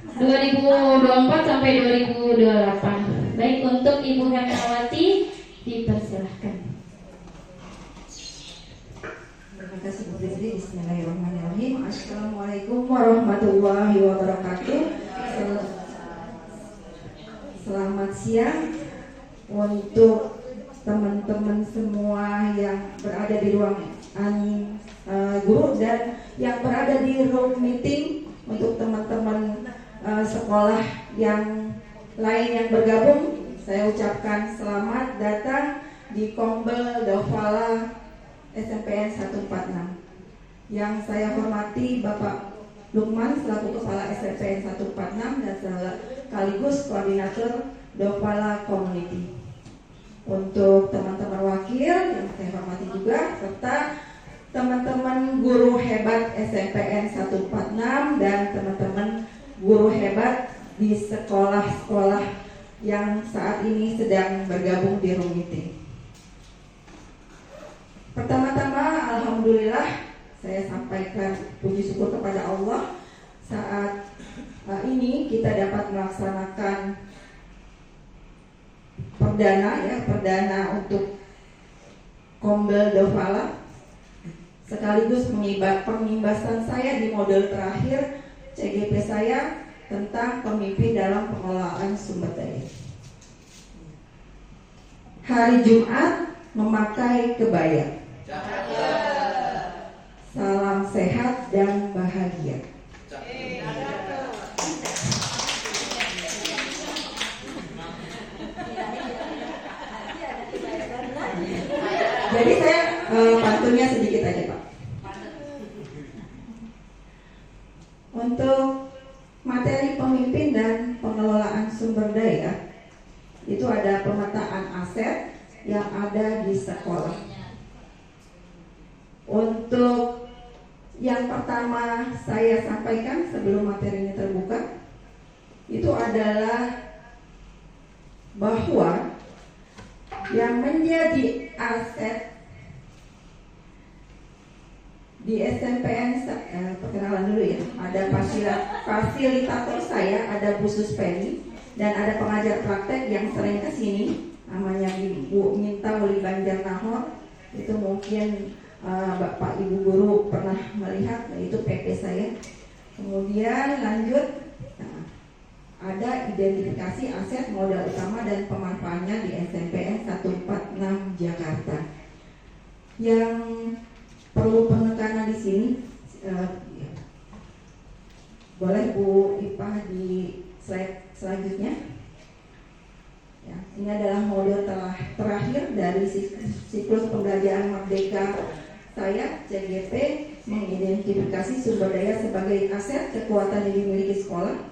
2024 sampai 2028. Baik, untuk Ibu Hermawati dipersilahkan. Terima kasih Bu Fitri. Bismillahirrahmanirrahim. Assalamualaikum warahmatullahi wabarakatuh. Selamat siang untuk teman-teman semua yang berada di ruangan guru dan yang berada di room meeting. Untuk teman-teman sekolah yang lain yang bergabung, saya ucapkan selamat datang di Kombel Dofala SMPN 146. Yang saya hormati Bapak Lukman selaku Kepala SMPN 146 dan sekaligus Koordinator Dofala Community. Untuk teman-teman wakil yang saya hormati juga, serta teman-teman guru hebat SMPN 146 dan teman-teman guru hebat di sekolah-sekolah yang saat ini sedang bergabung di room meeting. Pertama-tama, alhamdulillah saya sampaikan puji syukur kepada Allah saat ini kita dapat melaksanakan perdana untuk Kombel Dofala, sekaligus pengimbasan saya di modul terakhir CGP saya tentang pemimpin dalam pengelolaan sumber daya. Hari Jumat memakai kebaya. Salam sehat dan bahagia. Jadi saya pantunnya sedikit aja Pak. Untuk materi pemimpin dan pengelolaan sumber daya, itu ada pemetaan aset yang ada di sekolah. Untuk yang pertama saya sampaikan sebelum materinya terbuka, itu adalah bahwa yang menjadi aset di SMPN, perkenalan dulu ya. Ada fasilitator saya, ada Bu Suspeni, dan ada pengajar praktek yang sering kesini, namanya Ibu Minta Wuli Banjar Nahor. Itu mungkin Bapak Ibu Guru pernah melihat, itu PP saya. Kemudian lanjut, ada identifikasi aset, modal utama dan pemanfaatannya di SMPN 146 Jakarta. Yang perlu penekanan di sini, boleh Bu Ipah di slide selanjutnya. Ya, ini adalah modul terakhir dari siklus pembelajaran Merdeka saya, CGP, mengidentifikasi sumber daya sebagai aset kekuatan yang dimiliki sekolah.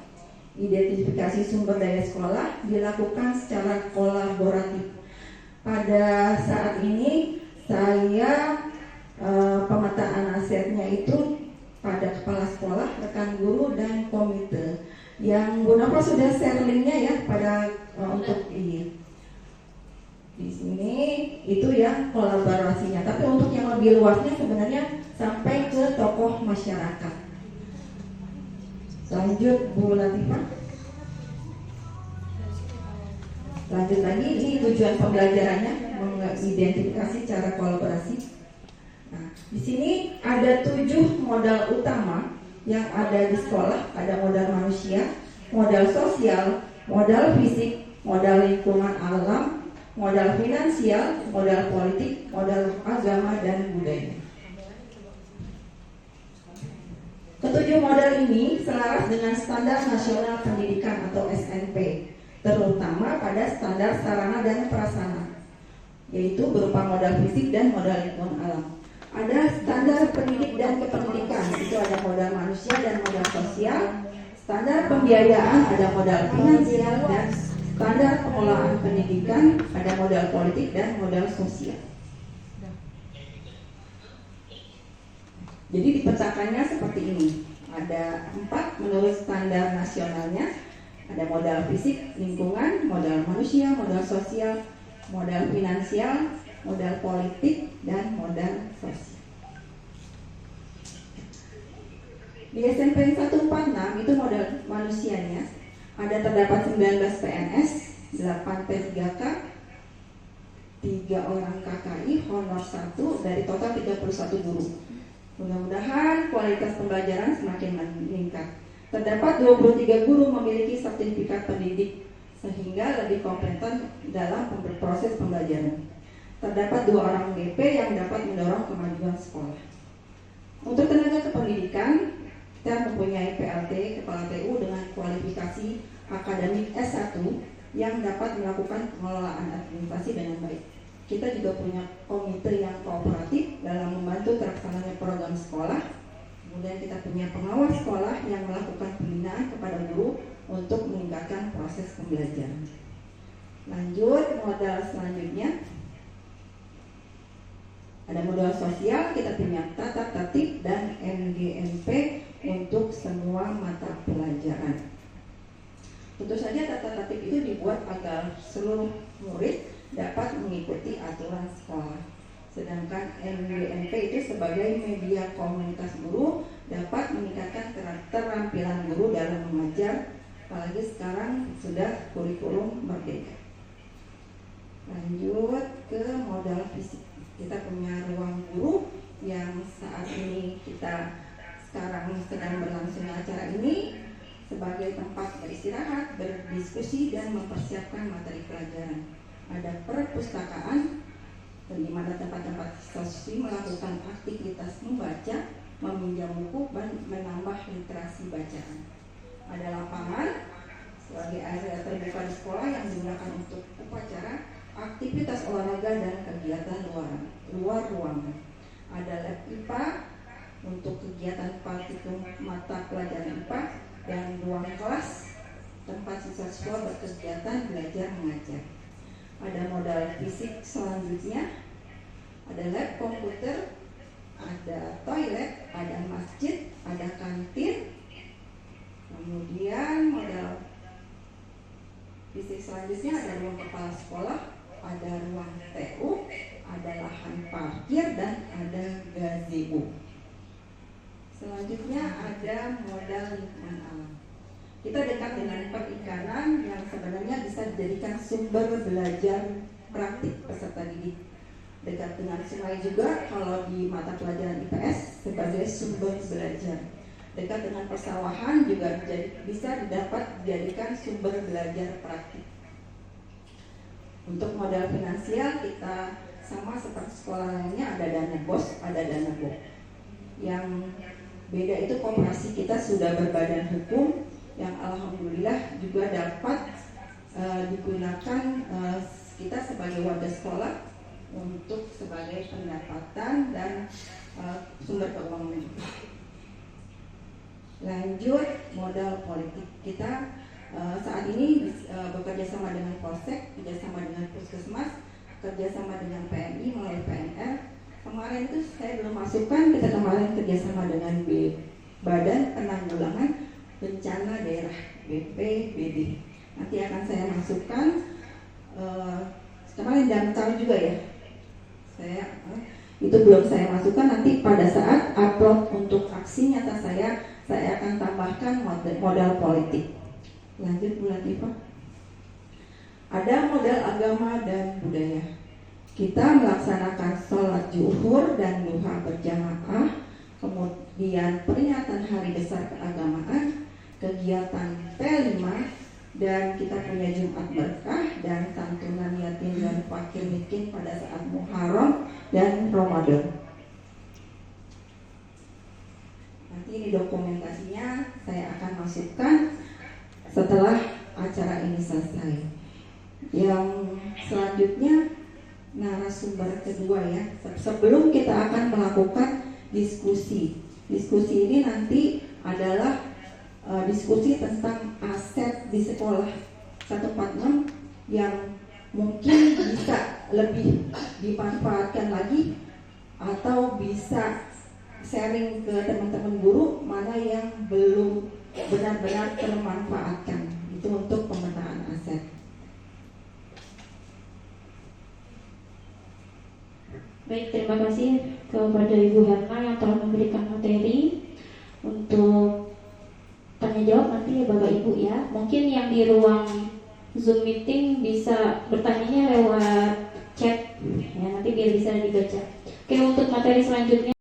Identifikasi sumber daya sekolah dilakukan secara kolaboratif. Pada saat ini saya pemetaan asetnya itu pada kepala sekolah, rekan guru dan komite. Yang Bu Nova sudah share linknya ya pada untuk ini. Di sini itu ya kolaborasinya. Tapi untuk yang lebih luasnya sebenarnya sampai ke tokoh masyarakat. Lanjut Bu Latifah. Lanjut lagi, ini tujuan pembelajarannya mengidentifikasi cara kolaborasi. Nah, di sini ada 7 modal utama yang ada di sekolah. Ada modal manusia, modal sosial, modal fisik, modal lingkungan alam, modal finansial, modal politik, modal agama dan budaya. Ketujuh modal ini selaras dengan Standar Nasional Pendidikan atau SNP, terutama pada standar sarana dan prasarana, yaitu berupa modal fisik dan modal lingkungan alam. Ada standar pendidik dan kependidikan, itu ada modal manusia dan modal sosial. Standar pembiayaan ada modal finansial, dan standar pengelolaan pendidikan ada modal politik dan modal sosial. Jadi dipetakannya seperti ini. Ada 4 menurut standar nasionalnya. Ada modal fisik, lingkungan, modal manusia, modal sosial, modal finansial, modal politik, dan modal sosial. Di SMP 146 itu modal manusia terdapat 19 PNS, 8 P3K, 3 orang KKI, honor 1 dari total 31 guru. Mudah-mudahan kualitas pembelajaran semakin meningkat. Terdapat 23 guru memiliki sertifikat pendidik sehingga lebih kompeten dalam proses pembelajaran. Terdapat 2 orang BP yang dapat mendorong kemajuan sekolah. Untuk tenaga kependidikan, kita mempunyai PLT, Kepala TU dengan kualifikasi akademik S1 yang dapat melakukan pengelolaan administrasi dengan baik. Kita juga punya komite yang kooperatif dalam membantu terlaksananya program sekolah. Kemudian kita punya pengawas sekolah yang melakukan pembinaan kepada guru untuk meningkatkan proses pembelajaran. Lanjut, modal selanjutnya. Ada modal sosial, kita punya tata tertib dan MGMP untuk semua mata pelajaran. Tentu saja tata tertib itu dibuat agar seluruh murid dapat mengikuti aturan sekolah. Sedangkan MGMP itu sebagai media komunitas guru dapat meningkatkan keterampilan guru dalam mengajar, apalagi sekarang sudah kurikulum merdeka. Lanjut ke modal fisik. Kita punya ruang guru yang saat ini kita sekarang sedang berlangsung acara ini sebagai tempat beristirahat, berdiskusi dan mempersiapkan materi pelajaran. Ada perpustakaan di mana tempat-tempat siswa melakukan aktivitas membaca, meminjam buku dan menambah literasi bacaan. Ada lapangan sebagai area terbuka di sekolah yang digunakan untuk upacara, aktivitas olahraga dan kegiatan luar ruangan. Ada lab IPA untuk kegiatan praktikum mata pelajaran IPA dan ruang kelas tempat siswa berkegiatan belajar mengajar. Ada modal fisik selanjutnya, ada lab komputer, ada toilet, ada masjid, ada kantin. Kemudian modal fisik selanjutnya ada ruang kepala sekolah, ada ruang TU, ada lahan parkir dan ada gazebo. Selanjutnya ada modal lingkungan alam. Kita dekat dengan perikanan yang sebenarnya bisa dijadikan sumber belajar praktik peserta didik. Dekat dengan sungai juga kalau di mata pelajaran IPS sebagai sumber belajar. Dekat dengan persawahan juga bisa dapat dijadikan sumber belajar praktik. Untuk modal finansial kita sama seperti sekolah lainnya, ada dana BOS, ada dana BOK. Yang beda itu koperasi kita sudah berbadan hukum yang alhamdulillah juga dapat digunakan kita sebagai warga sekolah untuk sebagai pendapatan dan sumber keuangan juga. Lanjut, modal politik kita saat ini bekerja sama dengan Polsek, kerjasama dengan Puskesmas, kerjasama dengan PMI melalui PNR. Kemarin itu saya belum masukkan, kita kemarin kerjasama dengan Badan Penanggulangan Bencana Daerah BPBD. Nanti akan saya masukkan. Kemarin Damkar juga ya. Itu belum saya masukkan, nanti pada saat upload untuk aksi nyata saya akan tambahkan modal politik. Lanjut Bu Latifah. Ada modal agama dan budaya. Kita melaksanakan sholat zuhur dan duha berjamaah, kemudian peringatan hari besar keagamaan, kegiatan P5, dan kita punya Jumat Berkah dan santunan yatim dan fakir miskin pada saat Muharram dan Ramadan. Nanti ini dokumentasinya saya akan masukkan setelah acara ini selesai. Yang selanjutnya narasumber kedua ya. Sebelum kita akan melakukan diskusi. Diskusi ini nanti adalah diskusi tentang aset di sekolah 146 yang mungkin bisa lebih dimanfaatkan lagi atau bisa sharing ke teman-teman guru mana yang belum benar-benar termanfaatkan. Itu untuk pemetaan aset. Baik, terima kasih kepada Ibu Herna yang telah memberikan materi. Untuk tanya jawab nanti ya Bapak Ibu ya. ya. Mungkin yang di ruang Zoom meeting bisa bertanyanya lewat chat ya, nanti biar bisa dibaca. Oke, untuk materi selanjutnya